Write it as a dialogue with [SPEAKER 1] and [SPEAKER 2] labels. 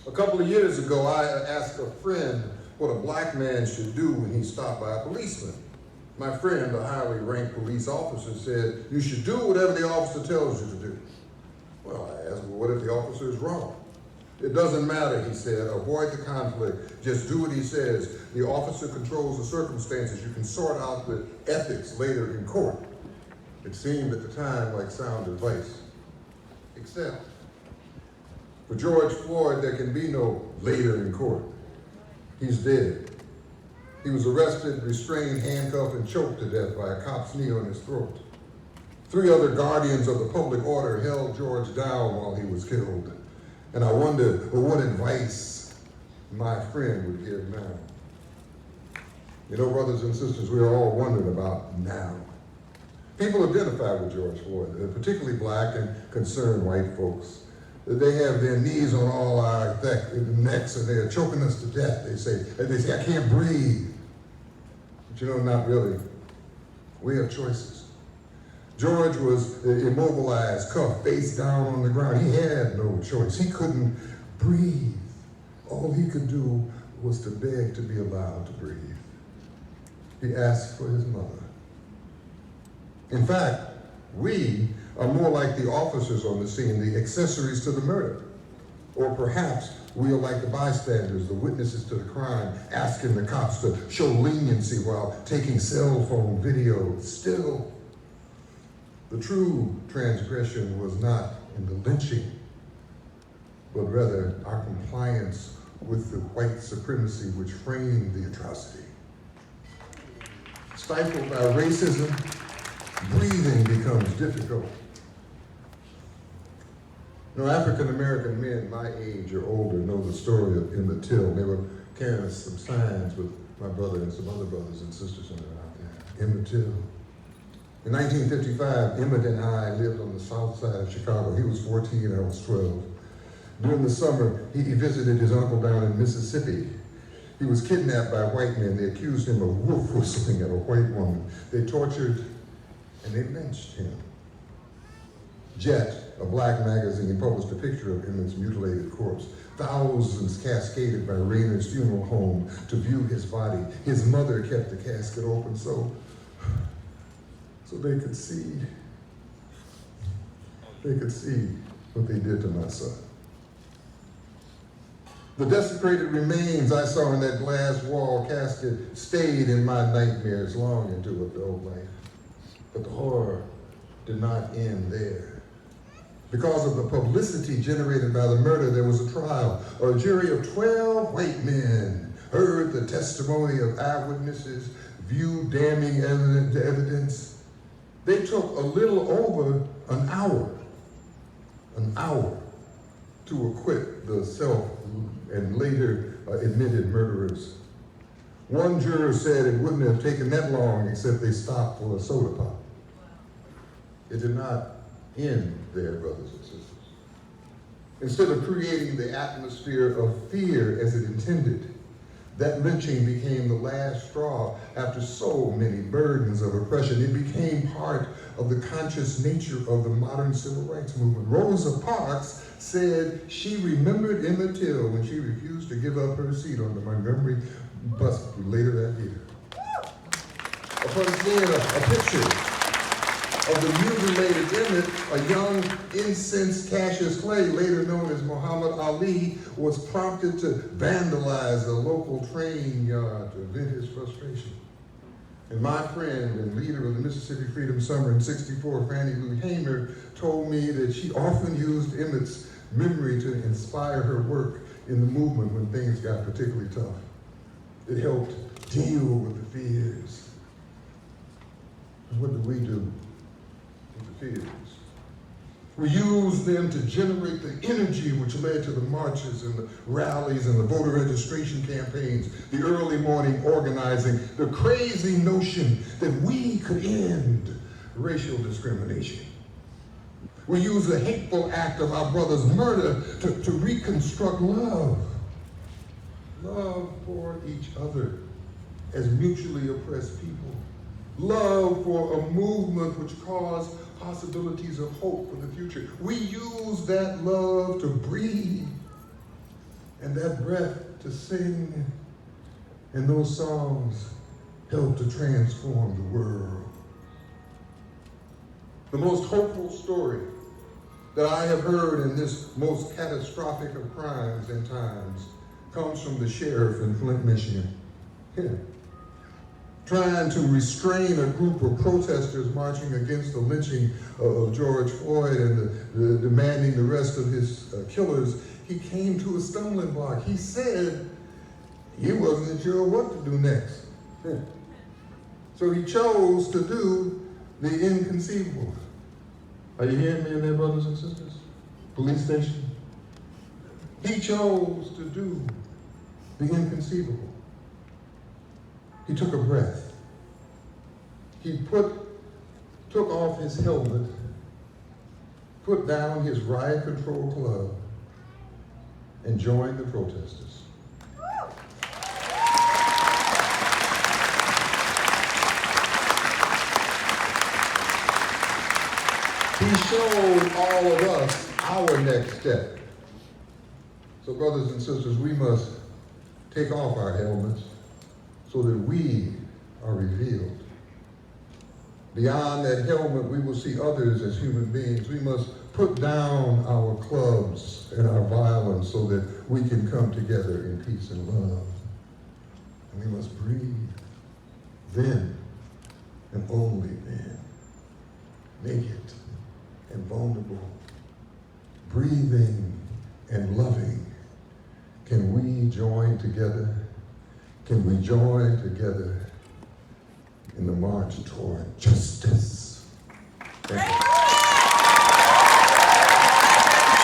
[SPEAKER 1] A couple of years ago, I asked a friend what a black man should do when he's stopped by a policeman. My friend, a highly ranked police officer, said, "You should do whatever the officer tells you to do." Well, I asked, "Well, what if the officer is wrong?" "It doesn't matter," he said. "Avoid the conflict. Just do what he says. The officer controls the circumstances. You can sort out the ethics later in court." It seemed at the time like sound advice. Except for George Floyd, there can be no later in court. He's dead. He was arrested, restrained, handcuffed, and choked to death by a cop's knee on his throat. 3 other guardians of the public order held George down while he was killed. And I wondered, well, what advice my friend would give now. You know, brothers and sisters, we are all wondering about now. People identify with George Floyd, particularly black and concerned white folks. They have their knees on all our necks and they're choking us to death. They say, "I can't breathe." But you know, not really. We have choices. George was immobilized, cuffed, face down on the ground. He had no choice. He couldn't breathe. All he could do was to beg to be allowed to breathe. He asked for his mother. In fact, we are more like the officers on the scene, the accessories to the murder. Or perhaps we are like the bystanders, the witnesses to the crime, asking the cops to show leniency while taking cell phone videos. Still, the true transgression was not in the lynching, but rather our compliance with the white supremacy which framed the atrocity. Stifled by racism, breathing becomes difficult. You know, African-American men my age or older know the story of Emmett Till. They were carrying some signs with my brother and some other brothers and sisters that are out there. Emmett Till. In 1955, Emmett and I lived on the south side of Chicago. He was 14, I was 12. During the summer, he visited his uncle down in Mississippi. He was kidnapped by white men. They accused him of wolf whistling at a white woman. They tortured and they lynched him. Jet, a black magazine, published a picture of Emmett's mutilated corpse. Thousands cascaded by Rayner's funeral home to view his body. His mother kept the casket open so they could see what they did to my son. The desecrated remains I saw in that glass wall casket stayed in my nightmares long into adult life. But the horror did not end there. Because of the publicity generated by the murder, there was a trial. A jury of 12 white men heard the testimony of eyewitnesses, viewed damning evidence. They took a little over an hour to acquit the self and later admitted murderers. One juror said it wouldn't have taken that long except they stopped for a soda pop. It did not end there, brothers and sisters. Instead of creating the atmosphere of fear as it intended, that lynching became the last straw after so many burdens of oppression. It became part of the conscious nature of the modern civil rights movement. Rosa Parks said she remembered Emmett Till when she refused to give up her seat on the Montgomery bus later that year. Upon seeing a picture of the mutilated Emmett, a young incensed Cassius Clay, later known as Muhammad Ali, was prompted to vandalize a local train yard to vent his frustration. And my friend and leader of the Mississippi Freedom Summer in '64, Fannie Lou Hamer, told me that she often used Emmett's memory to inspire her work in the movement when things got particularly tough. It helped deal with the fears. And what do we do? Fears. We use them to generate the energy which led to the marches and the rallies and the voter registration campaigns, the early morning organizing, the crazy notion that we could end racial discrimination. We use the hateful act of our brother's murder to reconstruct love. Love for each other as mutually oppressed people. Love for a movement which caused possibilities of hope for the future. We use that love to breathe and that breath to sing, and those songs help to transform the world. The most hopeful story that I have heard in this most catastrophic of crimes and times comes from the sheriff in Flint, Michigan. Trying to restrain a group of protesters marching against the lynching of George Floyd and demanding the rest of his killers, he came to a stumbling block. He said he wasn't sure what to do next. So he chose to do the inconceivable. Are you hearing me in there, brothers and sisters? Police station. He chose to do the inconceivable. He took a breath. He took off his helmet, put down his riot control club, and joined the protesters. He showed all of us our next step. So brothers and sisters, we must take off our helmets so that we are revealed. Beyond that helmet, we will see others as human beings. We must put down our clubs and our violence so that we can come together in peace and love. And we must breathe. Then, and only then, naked and vulnerable, breathing and loving, can we join together? Can we join together in the march toward justice? Thank you.